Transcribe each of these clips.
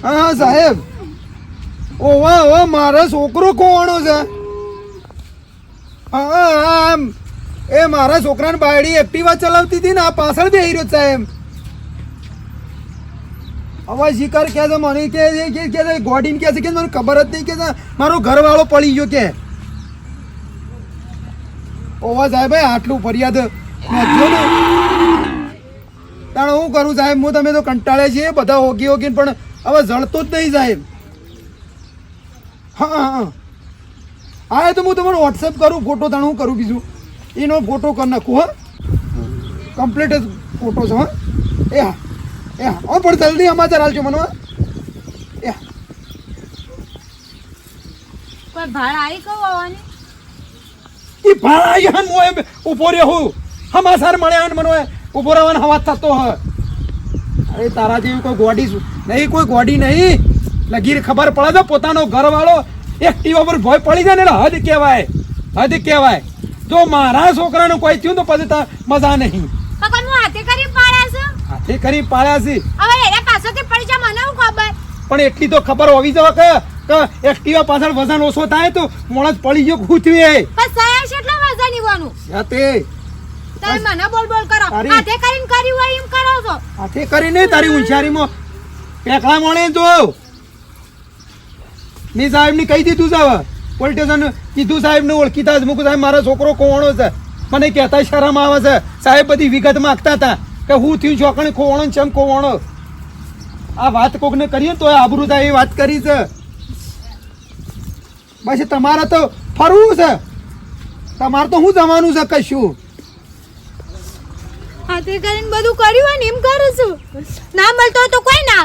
હા સાહેબ ઓવા ઓવા મારો છોકરો કોવાનો છે હા એ મારા છોકરાને બાયડી એક્ટિવા ચલાવતી હતી ને આ પાછળ બેહી રહ્યો સાહેબ હવે શિકાર કે છે મને કે ગોડીને કે છે કે મને ખબર જ નહીં કે મારો ઘરવાળો પડી ગયો કે ઓવા સાહેબ આટલું ફરિયાદ નોંધ્યો ને તાણ હું કરું સાહેબ હું તમે તો કંટાળે છીએ બધા હોગી હોગીને પણ હવે જળતો જ નહીં સાહેબ હા હા હા તો હું તમારો વોટ્સએપ કરું ફોટો તાણ હું કરું બીજું એનો ફોટો કરી નાખું હા કમ્પ્લીટ જ ફોટો છે હા એ હા પણ જલ્દી સમાચાર હાલજો મને એ કોઈ ભાડ આવી કહું આવવાની એ ભાડા યાન મોય ઉભો રહ્યો હું સમાચાર મળ્યા ને મને ઉભો રહેવાનો હવા થતો હ અરે તારા જેવી કોઈ ગોડી નહીં કોઈ ગોડી નહીં લગીર ખબર પડે તો પોતાનો ઘરવાળો એક્ટિવા પર ભોય પડી જાય ને હદ કહેવાય જો મારા છોકરાનું કોઈ થયું તો પછી મજા નહીં કાકા હું હાથે કરી પાડ્યા છે હાથે કરી પાડ્યા છે હવે એના પાછળથી પડી જા મને હું ખબર પણ એટલી તો ખબર હોવી જોઈએ કે એક્ટિવા પાછળ વજન ઓછો થાય તો મોણસ પડી ગયો ખુદ થયું પણ સાયા કેટલા વજન નીવાનું તે તમે મને બોલ કરો હાથે કરીને કર્યું હોય એમ કરો છો હાથે કરીને તારી હોશિયારીમાં પેકલા મોણે જો ની સાહેબ ને કહી દીધું છે પોલીસ સ્ટેશન કીધું સાહેબ ને ઓળખીતા જ મૂકું સાહેબ મારો છોકરો કોવણો છે મને કહેતા શરમ આવે છે સાહેબ બધી વિગત માંગતા હતા કે હું થયું છોકરી કોવણો છે એમ કોવણો આ વાત કોકને કરીએ તો આબરૂ થાય એ વાત કરી છે બસ તમારે તો ફરવું છે તમારે તો હું જવાનું છે કશું હાથે કરીને બધું કર્યું હોય ને એમ કરું છું ના મળતો તો કોઈ ના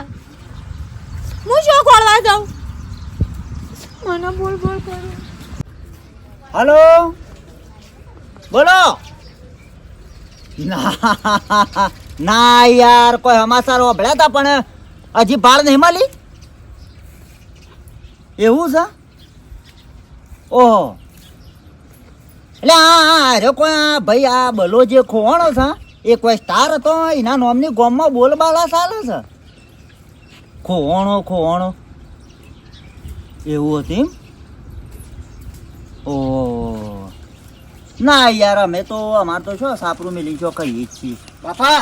હું શું ખોળવા જાઉં મને બોલ કરું હલો બોલો ના યાર કોઈ સમાચાર સાંભળ્યા હતા પણ હજી ભાર નહીં મળી એવું છે ઓહો એટલે હા અરે કોઈ આ ભાઈ આ બલો જે ખોવાણો છે એ કોઈ સ્ટાર હતો એના નામની ગોમમાં બોલબાલા ચાલે છે ખોવાણો એવું હતું ઓ ના યાર અમે તો અમારે તો શું સાપરું મિલી છો કહીએ જ છીએ બાપા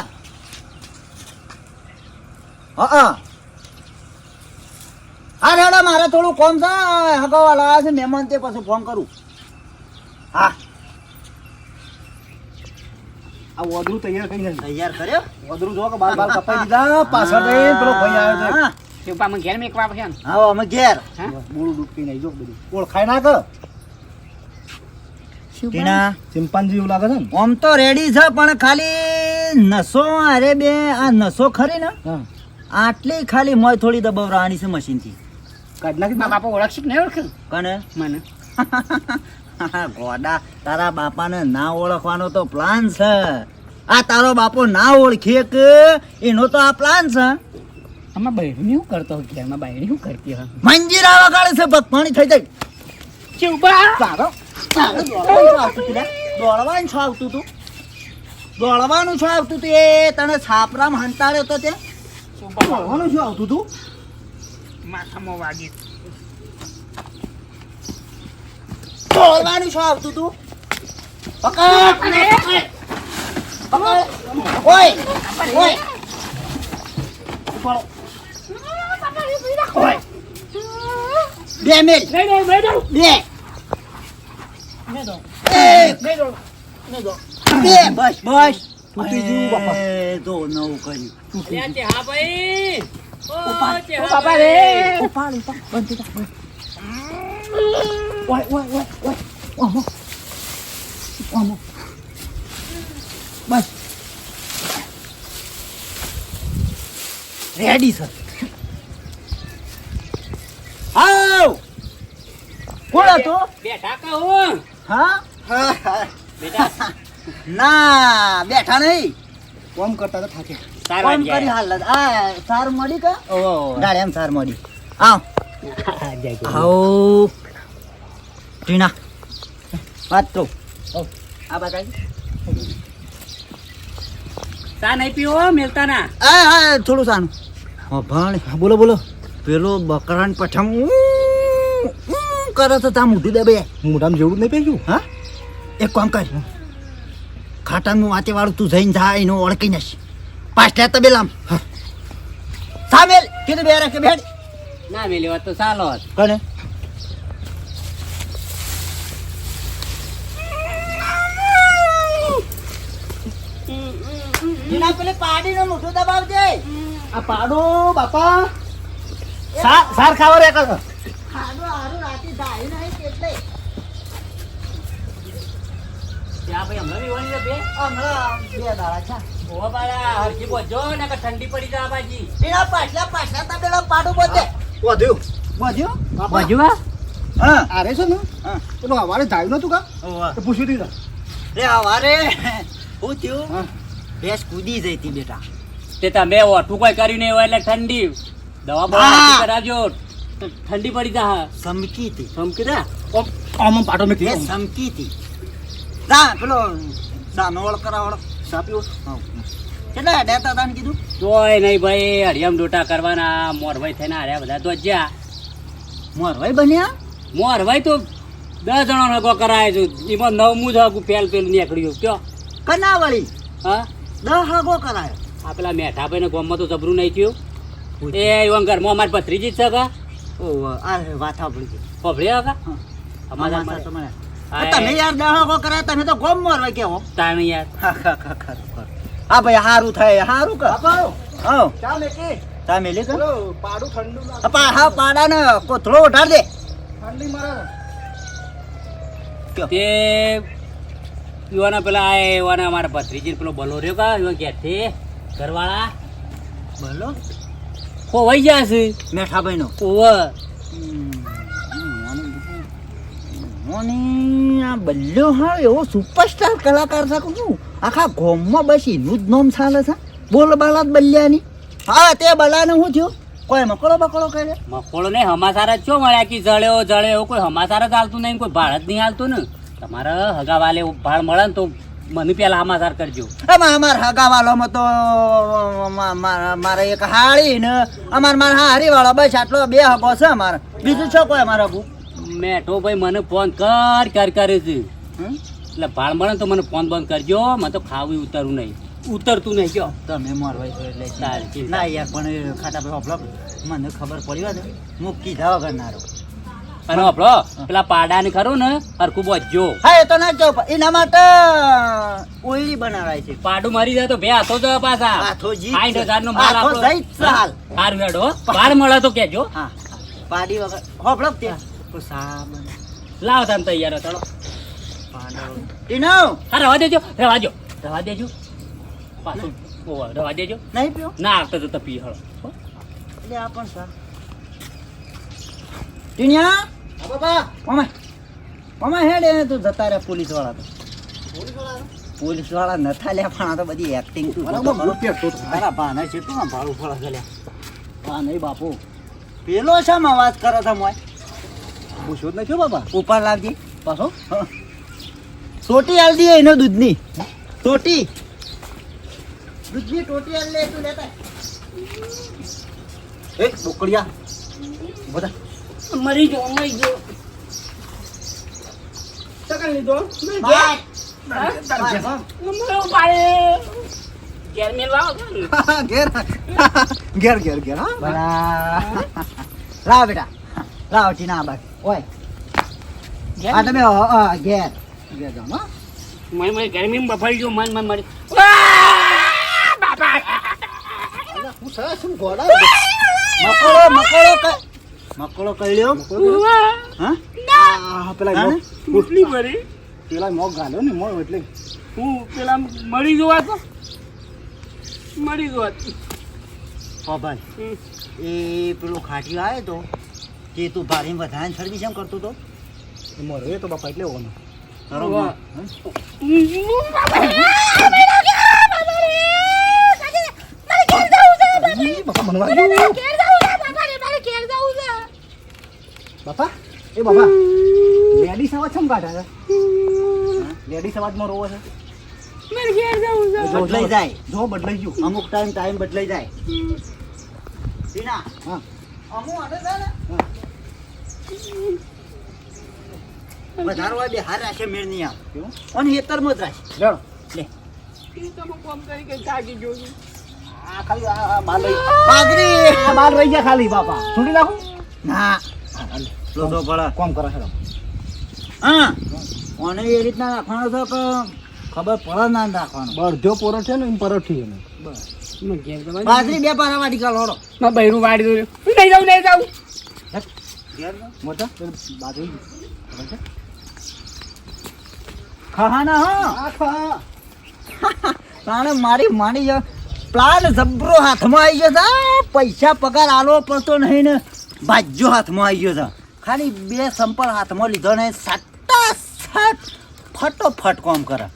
હા રેડા મારે થોડું કોમ છે હગાવાલા આવે છે મહેમાન તે પછી ફોન કરું હા આ ઓદરું તૈયાર કરી તૈયાર કર્યો ઓદરું જો કે બાલ કપાઈ દીધા પાછળ જઈને પેલો ભાઈ આવ્યો છે શિવપામાં ઘેર મેકવા છે ને હા અમે ઘેર બોલું ડૂબકી નહીં જો બધું ઓળખાય ના કર ટીના ચિંપાંજી એવું લાગે છે ને આમ તો રેડી છે પણ ખાલી નસો અરે બે આ નસો ખરી ને આટલી ખાલી મોય થોડી દબાવવાની છે મશીન થી કાઢ નાખી મારા બાપા ઓળખશે કે નહીં ઓળખે કને મને ગોડા તારા બાપાને ના ઓળખવાનો તો પ્લાન છે આ તારો બાપો ના ઓળખે કે એનો તો આ પ્લાન છે આમાં બૈરું શું કરતો ઘેરમાં બાયડી શું કરતી હોય મંજીરા વગાડે છે ભગવાણી થઈ જાય શિવબા તારો દોડવાનું શું આવતું તું એ તને છાપરામાં હંતાડ્યો તો તે દોડવાનું શું આવતું તું માથામાં વાગી દોડવાનું શું આવતું તું પકડ ઓય બે મિનિટ બે બસ તૂટી ગયું બાપા જો નવું કર્યું હા ભાઈ બાપા રે ઉપાડ બંધ થઈ બસ રેડી સર આવ કોણ હતો બેઠા કહું હા બેટા ના બેઠા નહીં કોમ કરતા તો થાકે કોમ કરી હાલત આ સાર મળી કા ગાડી એમ સાર મળી આવ આવ ટીના વાત તો આ બતાવી ચા નહીં પીવો મેલતા ના હા થોડું સાનું હા ભાણ બોલો પેલો બકરાન પઠમ કરે છે તા મોઢું દે બે મોઢામાં જેવડું નહીં પહેર્યું હા એક કામ કર ખાટાનું વાતે વાળું તું જઈને જા એનો ઓળખી નશ પાછ લે તબેલામ સામેલ કીધું બે રાખે બેડ ના મેલી વાત તો ચાલો જ. કને જીના પેલે પાડીનો મોઢું દબાવજે આ પાડો બાપા સાર ખાવા રે કર ખાડો હારું રાતી ધાઈ નહીં એટલે ત્યાં ભાઈ હમણાં બી વળી બે હમણાં બે દાડા છે ઓવા બાળા હરખી બોજો ને કે ઠંડી પડી જા બાજી. એના પાછલા તબેલા પાડું બોતે વધ્યું બોધ્યો બોજો હા અરે છે ને હા પેલો હવારે ધાયું નતું કા ઓવા તો પૂછ્યું દીધા રે હવારે હું થયું હા ભેંસ કૂદી જઈ હતી બેટા તે તમે ઓઠું કોઈ કર્યું નહીં હોય એટલે ઠંડી દવા હા. બવા કરાવજો તો ઠંડી પડી જા. સમકી હતી સમકી દે આમ પાટો મેં ભેંસ સમકી હતી જા પેલો દાનોળ કરાવળ સાપ્યો કેટલા ડેટા તાન કીધું તોય નહીં ભાઈ હરિયમ ડોટા કરવાના મોરભાઈ થઈને હાર્યા બધા તો જ્યાં મોરવાઈ બન્યા મોરભાઈ તો 10 જણો નગો કરાય છે એમાં 9મું જ હગું પેલું નીકળ્યું કયો કના વળી હા 10 હાગો કરાયો આ પેલા મેઠાભાઈ ને ગામમાં તો જબરું નહીં થયું એ એવા ઘરમાં અમારી ભત્રીજી જ છે કા ઓ આ વાત સાંભળી ગઈ ખબરે કા અમારા અમારા તો મને હા, તમે યાર 10 હાગો કરાયા તમે તો ગોમ મોરવાઈ કેવો તાણ યાર હા ભાઈ હારું થાય હારું કર બાપા હા ચાલ એકે તા મેલી કર પેલો પાડું ઠંડુ ના અપા હા પાડા ને કોથળો ઉઠાડ દે ઠંડી મારે તે યુવાના પેલા આ યુવાના અમારા ભત્રીજી પેલો બલો રહ્યો કા યુવા ઘેરથી ઘરવાળા બોલો ખોવાઈ ગયા છે મેઠા ભાઈ નો ઓવ મોની આ બલ્યો હા એવો સુપરસ્ટાર કલાકાર છે હું આખા ગોમમાં બસ એનું જ નામ ચાલે છે બોલ બાલા જ બલ્યાની હા તે બલાને શું થયું કોઈ મકડો બકડો કરે મકોડો નહીં હમાસાર જ છો મળ્યા કે જળ્યો એવું કોઈ હમાસાર જ હાલતું નહીં કોઈ ભાડ જ નહીં હાલતું ને તમારે હગાવાલે ભાડ મળે ને તો મને પેલા હમાસાર કરજો એમાં અમાર હગા વાળોમાં તો મારે એક હાળી ને મારા હારી વાળો બસ આટલો બે હગો છે અમારે બીજું છો કોઈ અમારે હગું મેઠો ભાઈ મને ફોન કરે છે એટલે ભાડ મળે ને તો મને ફોન બંધ કરજો મને તો ખાવું ઉતરતું નહીં કયો તમે મોરવાઈ છો એટલે સારી. ના યાર પણ એ ખાટા ભાઈ હોપલો મને ખબર પડી હોય ને મૂકી જાવ કરનારો અને આપણો પેલા પાડા ને ખરું ને હરખું બોજો હા એ તો ના જાવ એના માટે ઓઈલી બનાવાય છે પાડું મારી જાય તો બે હાથો જ પાછા હાથો જી 60,000 નો માલ હાથો આપણો. જઈ જ ચાલ. સારું હેડો ભાડ મળે તો કેજો હા પાડી વગર હોપલો તે તો સાબન લાવો તમે તૈયાર હો, ચાલો પાડો ઈનો હા રવા દેજો પાછું રવા દેજો નહીં પીઓ ના આવતા જતા પી હળો એટલે આ પણ સા ટીનિયા હા બાપા મામા હેડે તું જતા રે પોલીસ વાળા તો પોલીસ વાળા નથા લે પણ આ તો બધી એક્ટિંગ તું બરાબર રૂપિયા તો તારા ભાના છે તું ભાડું ફળા ગલ્યા હા નહીં બાપુ પેલો શામાં વાત કરે છે મોય પૂછ્યો જ નહીં થયો બાપા ઉપર લાવજી પાછો ટોટી આલ દી એનો દૂધની ટોટી દૂધની ટોટી આલ લે તું લેતા એ બોકડિયા બધા મરી ગયો ચકન લીધો બાય ઘેર મેલવા ઘેર ઘેર ઘેર ઘેર હા બરા લાવ બેટા લાવ ટીના બાક ઓય આ તમે ઘેર ઘેર જાઓ હા મને ગરમી બફાઈ ગયો મન મરી હું સર શું ગોડા મકડો કળ્યો હા આ પેલા હા ને? ઉઠલી મરી પેલા મોગ ગાલ્યો ને મોગ એટલે હું પેલા મરી જોવા તો મરી જોવા હા ભાઈ એ પેલો ખાટીઓ આવ્યો તો તે તું ભારી વધારે સર્વિસ એમ કરતો તો મોરો એ તો બાપા એટલે હોવાનો બરોબર બાપા મનવા ગયો બાપા એ બાપા લેડીસ અવાજ ચમ કાઢે છે લેડીસ અવાજમાં રોવો છે બદલાઈ જાય જો બદલાઈ ગયું અમુક ટાઈમ બદલાઈ જાય ટીના હા અમુ આને છે ને વધારે હોય બે હાર રાખે મેળ નહીં આવે અને હેતરમાં જ રાખે લેડો લે આ ખાલી આ માલ રહી બાજરી આ માલ રહી ગયા ખાલી બાપા છોડી નાખું ના લોટો ભળા કોમ કરો છે હા અને એ રીતના રાખવાનો છે કે ખબર પડે ના રાખવાનો બળધ્યો પોરો છે ને એમ પરોઠી એને બસ બાજરી બે પારા વાટી કાઢો હળો બૈરું વાડી દો નહીં જાઉં મોટા બાજરી ખબર છે ખાના હા તાણે મારી માની પ્લાન જબરો હાથમાં આવી ગયો છે પૈસા પગાર આલો પડતો નહીં ને ભાજ્યો હાથમાં આવી ગયો છે ખાલી બે સંપલ હાથમાં લીધો ને સાટા સાટ ફટોફટ કામ કરે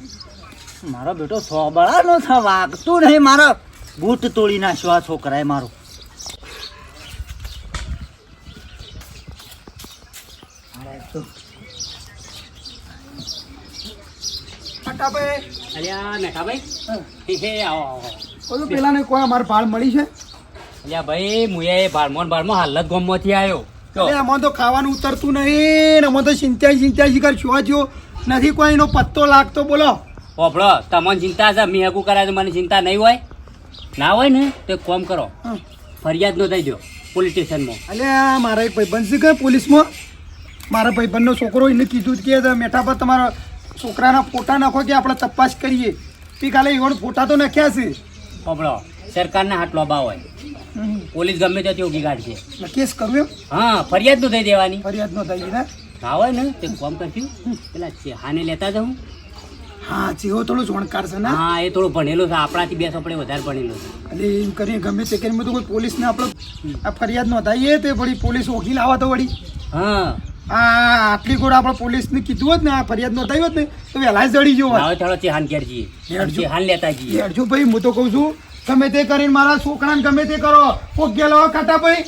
મારો બેટો સોબળાનો છે વાગતું નહીં મારો બૂટ તોડી નાખ્યો આ છોકરાએ મારો અલ્યા મેઠાભાઈ હે આવો ઓલું પેલા ને કોઈ અમારે ભાળ મળી છે અલ્યા ભાઈ મુએ બારમો હાલત ગોમમાંથી આવ્યો તો એટલે આમાં તો ખાવાનું ઉતરતું નહીં ને આમાં તો ચિંતા શિકાર શું થયો નથી કોઈનો પત્તો લાગતો બોલો ઓભળો તમને ચિંતા છે મેં હગું કરાય તો મને ચિંતા નહીં હોય ના હોય ને તો એક કામ કરો ફરિયાદ નોંધાઈ દો પોલીસ સ્ટેશનમાં અલ્યા મારા એક ભાઈબંધ છે કે પોલીસમાં મારા ભાઈબંધનો છોકરો એને કીધું કે મેઠા પર તમારા છોકરાના ફોટા નાખો કે આપણે તપાસ કરીએ તે કાલે એવોને ફોટા તો નાખ્યા છે ઓભળો સરકારના હાથ લોબા હોય પોલીસ ગમે ત્યાંથી ઉગી કાઢશે એટલે કેસ કરવું એમ હા ફરિયાદ નોંધાઈ દેવાની ફરિયાદ નો થઈ ને ના હોય ને તે કામ કરશું પેલા ચેહાને લેતા જાઉં હા જેવો થોડો જાણકાર છે ને હા એ થોડું ભણેલો છે આપણાથી બે ચોપડે વધારે ભણેલો છે એટલે એમ કરીને ગમે તે કરીને બધું કોઈ પોલીસને આપણે આ ફરિયાદ નોંધાઈએ તે વળી પોલીસ વકીલ આવે તો વળી હા આટલી ગોળ આપણે પોલીસને કીધું હોત ને આ ફરિયાદ નોંધાવી હોત ને તો વહેલા જ જડી જવો ના હોય થોડો ચેહાન ઘેર જઈએ હેડજો. ચેહાન લેતા જઈએ હેડજો ભાઈ હું તો કહું છું ગમે તે કરીને મારા છોકરાને ગમે તે કરો કોક ગયેલો કાટા ભાઈ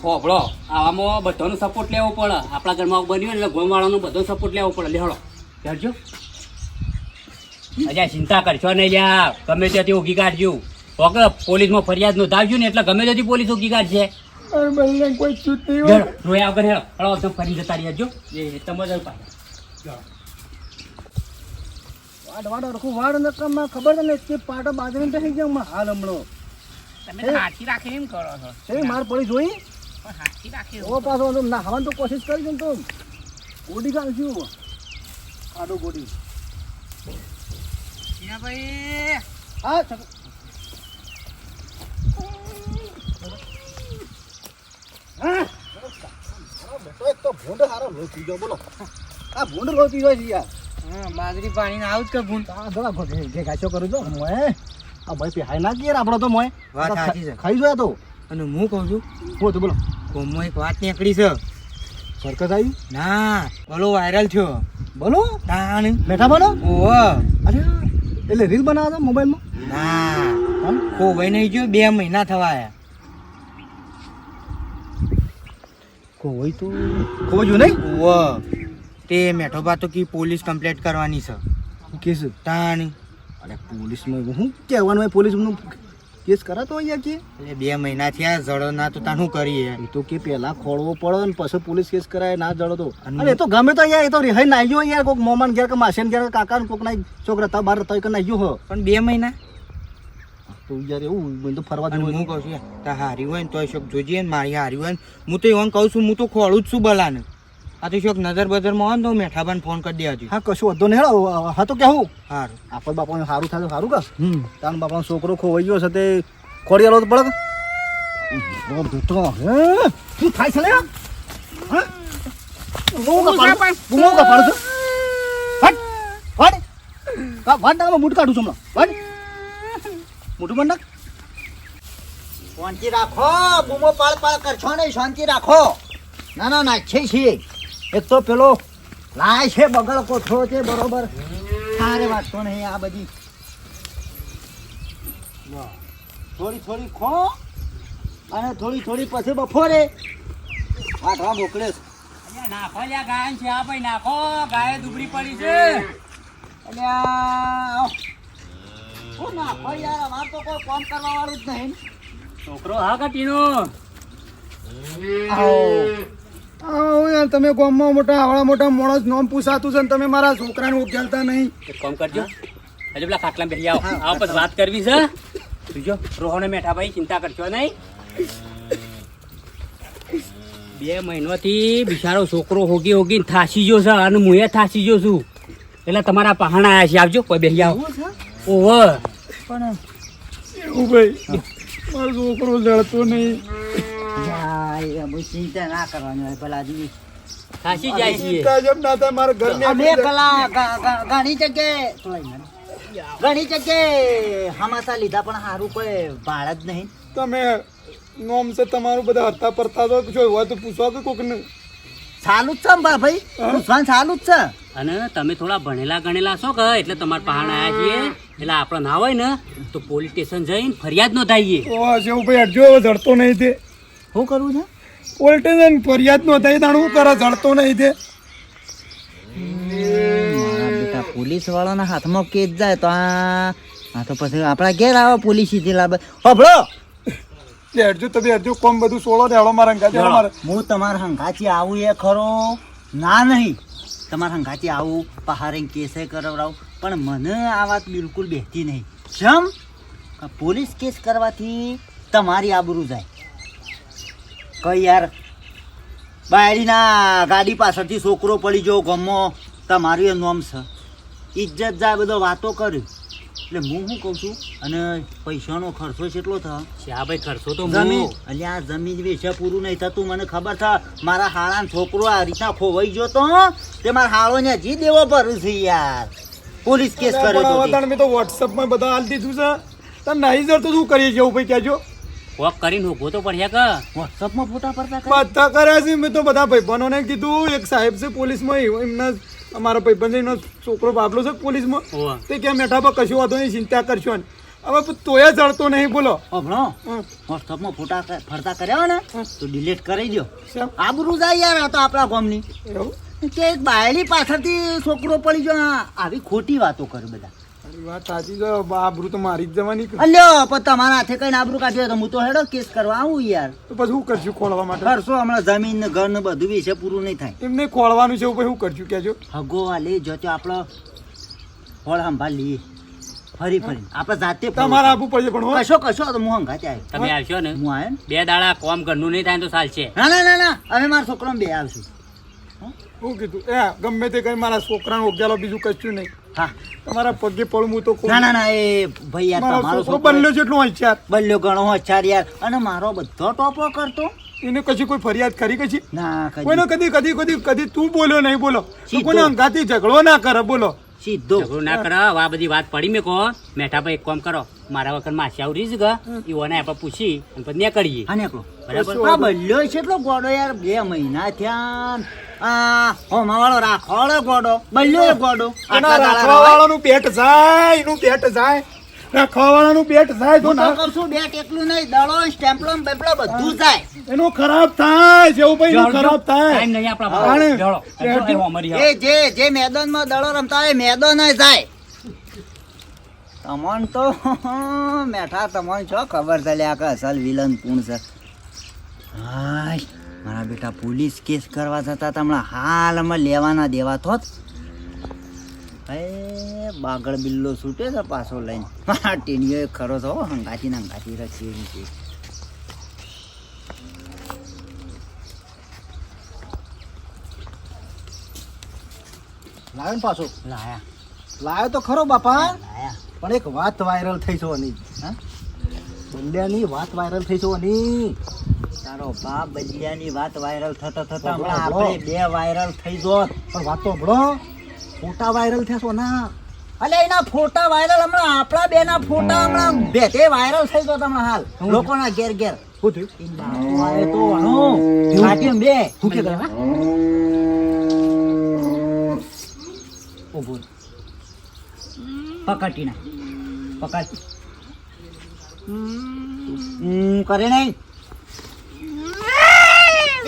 ઓભળો આવામાં બધાનો સપોર્ટ લેવો પડે આપણા ઘરમાં બન્યું એટલે ગોમવાળાનો બધો સપોર્ટ લેવો પડે લેહડો કરજો અજા ચિંતા કરશો નહીં લ્યા ગમે ત્યાંથી ઉગી કાઢજો ઓકે પોલીસમાં ફરિયાદ નોંધાવજો ને એટલે ગમે ત્યાંથી પોલીસ ઉગી કાઢશે અરે ભાઈ કોઈ ચૂત નહીં હોય રોયા વગર હેડો હળો એકદમ ફરી જતા રહેજો એ તમે જ પાછા વાડ રખું વાડ નકમ ખબર છે ને કે પાટો બાજરી થઈ ગયા હાલ હમણો તમે હાથી રાખી એમ કરો છો એ માર પડી જોઈ હાથી રાખી ઓ પાછો તો નાહવાની તો કોશિશ કરી છે ને તો ગોડી કાઢશું આડો ગોડી ભાઈ હા તો ભૂંડ હારો લોચી ગયો બોલો આ ભૂંડ લોચી ગયો છે યાર બાજરી પાણી આવું જ કે ભૂલ આ જરા જે ગાચો કરું છો મોય આ ભાઈ પીહાઈ ના ગયે આપણો તો મોય વાત સાચી છે. ખાઈ જોયા તો અને હું કહું છું હો તો બોલો કોમમાં એક વાત નીકળી છે સરકસ આવી ના બોલો વાયરલ થયો બોલો તાણ બેઠા બનો ઓહો અરે એટલે રીલ બનાવો છો મોબાઈલમાં ના ખોવાઈ નહીં ગયો 2 મહિના થવા આયા કોઈ તો ખોજ્યું નહીં ઓહો તે મેઠો બા તો કી પોલીસ કમ્પ્લેટ કરવાની છે કેસ તાણ અરે પોલીસમાં હું કહેવાનું હોય પોલીસનું કેસ કરાતો અહીંયા કે એટલે 2 મહિના થયા જડો ના તો તાનું કરીએ એ તો કે પેલા ખોળવો પડે ને પછી પોલીસ કેસ કરાય ના જડો તો અને અરે એ તો ગમે તો યાર એ તો રિહાઈ નાઈ ગયો યાર કોક મોમાન ઘેર કે માસીન ઘેર કાકા કોક ના છોકરા તા બાર તઈ કે નાઈ ગયો હો પણ 2 મહિના તો યાર એવું મને તો ફરવા અને જેવું હું કહું છું તા હારી હોય ને તોય શોક જોજે ને મારી હારી હોય ને હું તો એવું કહું છું હું તો ખોળું જ છું બલાને આ તો શોક નજર બજરમાં હોય ને તો મેઠાબાને ફોન કરી દેજો હા કશું વધો નહીં હેડો હા તો કેવું સારું આપણ બાપાને સારું થાય તો સારું કર તાન બાપાનો છોકરો ખોવાઈ ગયો છે તે ખોડી આલો તો પડે કે બેટો હે શું થાય છે લે હા બુમો કા પાડો હટ હટ કા વાડ નામાં મૂઠ કાઢું છું હમણાં વાડ મૂઠું બંધ નાખ શાંતિ રાખો બુમો પાળ કરશો નહીં શાંતિ રાખો ના ના નાખે છે એક તો પેલો લાય છે બગલ કોઠો છે બરોબર સારે વાંચતો નહીં આ બધી થોડી થોડી ખો અને થોડી થોડી પછી બફોરે વાટવા મોકલે નાખો લ્યા ગાય છે આ ભાઈ નાખો ગાય દુબળી પડી છે એટલે હું નાખો યાર અમાર તો કોઈ કામ કરવા વાળું જ નહીં છોકરો હા કટીનો આવો યાર, તમે ગામમાં મોટા આવડા મોટા માણસ નામ પૂછાતું છે ને તમે મારા છોકરાને ઉકેલતા નહીં. એક કામ કરજો, હજુ પેલા ખાટલામાં બેસી આવો. આવો પછી વાત કરવી છે. જોજો રોહન મેઠા ભાઈ, ચિંતા કરશો નહીં. 2 મહિનાથી બિચારો છોકરો હોગીને થાસી ગયો છે અને હું થાસી ગયો છું. એટલે તમારા પહાણા આવ્યા છે, આવજો કોઈ બેસી આવો. ઓહો પણ એવું ભાઈ, મારો છોકરો લડતો નહીં. યાર, બહુ ચિંતા ના કરવાની હોય ભલાજી. થાસી જાય છે. ચિંતા જેમ ના થાય, મારા ઘરની અમે આગળ કલા ઘણી જગ્યાએ હમાસા લીધા પણ સારું કોઈ ભાળ જ નહીં. તમે નોમ છે તમારું, બધા હરતા પરતા તો જો હોય તો પૂછવા કે કોક ને. ચાલુ જ છે ને ભાઈ, પૂછવાનું ચાલુ જ છે. અને તમે થોડા ભણેલા ગણેલા છો કે એટલે તમારા પહાણા આવ્યા છીએ. એટલે આપણે ના હોય ને તો પોલીસ સ્ટેશન જઈને ફરિયાદ નોંધાઈએ. ઓ જેવું ભાઈ અડજો, જડતો નહીં તે. શું કરવું છે? પોલીસ સ્ટેશન ફરિયાદ નો થાય તાણ શું કરે, જડતો નહીં તે. મારા બેટા પોલીસ વાળાના હાથમાં કેસ જાય તો આ તો પછી આપણા ઘેર આવે પોલીસ સીધી લાવે. હભળો, અડજો તમે અડજો, કોમ બધું સોળો દેડો મારા અંગાથી અમારે. હું તમારા હંગાથી આવું એ ખરો ના નહીં, તમારા હંગાથી આવું પહારે કેસે કરાવડાવું, પણ મને આ વાત બિલકુલ બેસતી નહીં. જેમ પોલીસ કેસ કરવાથી તમારી આબરૂ જાય. કઈ યાર બાયડીના ગાડી પાછળથી છોકરો પડી ગયો ગામમાં, તમારું એ નોમ છે, ઇજ્જત જાય, બધો વાતો કર્યું. એટલે હું શું કહું છું, અને પૈસાનો ખર્ચો કેટલો થયો? શા ભાઈ ખર્ચો તો જમીન, એટલે આ જમીન વિશે પૂરું નહીં થતું. મને ખબર છે મારા હાળાનો છોકરો આ રીતના ખોવાઈ ગયો તો તે મારા હાળો ને હજી દેવો ભરું છે યાર. પોલીસ કેસ કર્યો તો તે. મેં તો WhatsApp માં બધા હાલ દીધું છે. તમે નહીં જડતો શું કરીએ જેવું ભાઈ કહેજો. કોક કરીને ઉભો તો પડ્યા કે વોટ્સઅપમાં ફોટા પડતા કરે. બધા કર્યા છે મેં તો, બધા ભાઈબંધોને કીધું. એક સાહેબ છે પોલીસમાં, એમના અમારા ભાઈબંધ એનો છોકરો બાબલો છે પોલીસમાં. ઓવા. તે કે મેઠા પર કશું વાંધો નહીં, ચિંતા કરશો ને. હવે તોય જડતો નહીં, બોલો. હભળો, હમ. વોટ્સઅપમાં ફોટા ફરતા કર્યા હોય ને તો ડિલીટ કરી દો. શેમ? આબરૂ જાય યાર, આ તો આપણા ગામની. એવું? કે એક બાયડી પાછળથી છોકરો પડી ગયો, આવી ખોટી વાતો કરે બધા. તારી વાત સાચી છે, આબરૂ તો મારી જ જવાની કે. અલ્યો પણ તમારા હાથે કઈ આબરૂ કાઢ્યો તો હું તો હેડો કેસ કરવા આવું યાર. તો પછી શું કરશું ખોળવા માટે? કરશો હમણાં જમીન ને ઘર ને બધું વિશે પૂરું નહીં થાય. એમને ખોળવાનું છે, એવું પછી શું કરશું કહેજો. હગો આ લઈ જો તો આપણો હોળ સંભાળ લઈએ, ફરી આપણે જાતે તમારે આપવું પડશે પણ હો. કશો તો હું હંગાતે આવ્યો. તમે આવશો ને હું આવ્યો ને. 2 દાડા કોમ ઘરનું નહીં થાય ને તો ચાલશે. ના હવે મારા છોકરો બે આવશું. શું કીધું? એ ગમે તે કરી મારા છોકરાને ઓગેલો, બીજું કશું નહીં. હા, તમારા પગે પડું હું તો કહું. ના એ ભાઈ યાર, મારો તમારો છોકરો છોકરો બલ્યો છે એટલો હોશિયાર. બલ્યો ઘણો હોશિયાર યાર, અને મારો બધો ટોપો કરતો. એને કશી કોઈ ફરિયાદ કરી કશી? ના કોઈનો કદી તું બોલ્યો નહીં, બોલો. સીધો. કોઈને અંગાથી ઝઘડો ના કરે, બોલો. સીધો. ઝઘડો ના કરો. આ બધી વાત પડી મેં કહો મેઠા ભાઈ એક કામ કરો, મારા વખત માસી આવરી જ ગયા ઈઓને આપણે પૂછી અને પછી ને કરીએ. હા નીકળો. બરાબર. આ બલ્યો છે એટલો ગોડો યાર, 2 મહિના થયા. આ હોમાવાળો રાખોડો ગોડો, બલ્યો ગોડો. એના આટલા દાડા રાખવા રવાય. વાળાનું પેટ જાય, એનું પેટ જાય. રાખવા વાળાનું પેટ જાય તો હું તો ના, કહું છું, બેટ એકલું નહીં, દડો સ્ટેમ્પલો બેપલો બધું જાય. એનું ખરાબ થાય જેવું ભાઈ, એનું ખરાબ થાય. ટાઈમ નહીં આપણા તાણે. પાસે. જળો. બેઠો. એ અમારી એ જે મેદાનમાં દડો રમતા હોય મેદાન જાય. તમન તો મેઠા તમન છો ખબર છે લ્યા કે અસલ વિલન કોણ છે. હાય મારા બેટા પોલીસ કેસ કરવા જતા હમણાં હાલમાં લેવાના દેવા થોત. એ બાગળ બિલ્લો છૂટે છે પાછો લઈને. મારા ટીણીઓ ખરો છો હંગાતી રચી એવી છે. લાવ્યો ને પાછો લાયા લાવ્યો તો ખરો બાપા, લાયા. પણ એક વાત વાયરલ થઈ જવાની. હા, બંડ્યાની વાત વાયરલ થઈ જવાની. તારો બાપ બલિયાની વાત વાયરલ થતા થતા બરાબર. હમણાં આપણે 2 વાયરલ થઈ જોત. પણ વાત તો હંભળો, ફોટા વાયરલ થયા છો ના? અલે એના ફોટા વાયરલ હમણાં આપણા બેના ફોટા હમણાં બે વાયરલ થઈ ગયો હમણાં હાલ લોકોના ઘેર શું થયું? ઈ બાપુ આવે તો આનો કાઢ્યો બે શું કે તમે? ઉભો રહો. પકડ ટીના પકડ. કરે નહીં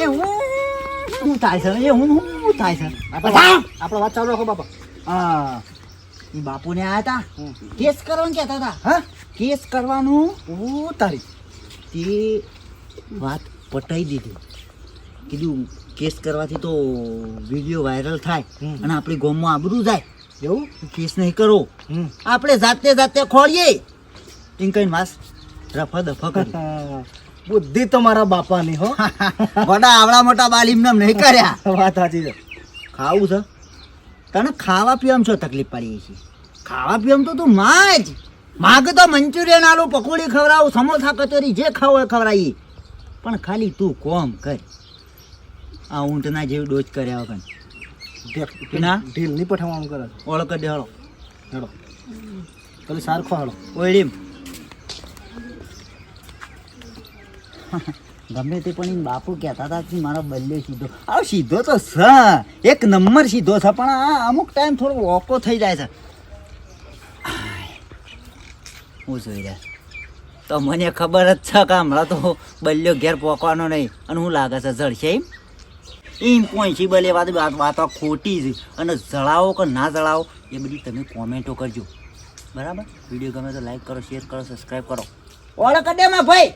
એ હું થાય છે એ હું થાય છે. આપણે વાત ચાલુ રાખો બાપા. હા ઈ બાપુને આયા હતા કેસ કરવાનું કહેતા હતા. હા, કેસ કરવાનું હું તારી તે વાત પટાઈ દીધું. કીધું કેસ કરવાથી તો વિડીયો વાયરલ થાય અને આપણી ગામમાં આબરૂ જાય. એવું કેસ નહીં કરો, આપણે જાતે ખોળીએ એમ કઈ માસ રફા દફા કરી. બુદ્ધિ તો મારા બાપાની હો. વડા આવડા મોટા બાલીમ નામ નહીં કર્યા. વાત સાચી છે. ખાવું છે તને? ખાવા પીવામાં શું તકલીફ પડી છે? ખાવા પીવામાં તો તું માગ તો મંચુરિયન આલુ પકોડી ખવડાવું, સમોસા કચોરી જે ખાવ હોય ખવડાવી, પણ ખાલી તું કોમ કર. આ ઊંટના જેવી ડોચ કર્યા વગર ના ઢીલ નહીં પઠાવવાનું કરે. ઓળખ દે હળો હેડો પેલી સાર ખો હેડો. ઓળીમ ગમે તે પણ એમ બાપુ કહેતા હતા કે મારો બલ્લે સીધો. આ સીધો તો સ એક નંબર સીધો છે, પણ આ અમુક ટાઈમ થોડો ઓકો થઈ જાય છે. હું જોઈ રહ્યા તો મને ખબર જ છે કે હમણાં તો બલ્યો ઘેર પોકવાનો નહીં. અને હું લાગે છે જળશે એમ પોઈસી બલે વાતો ખોટી છે. અને જળાવો કે ના જળાવો એ બધી તમે કોમેન્ટો કરજો, બરાબર? વિડીયો ગમે તો લાઈક કરો, શેર કરો, સબસ્ક્રાઈબ કરો. ઓળખ દે માં ભાઈ.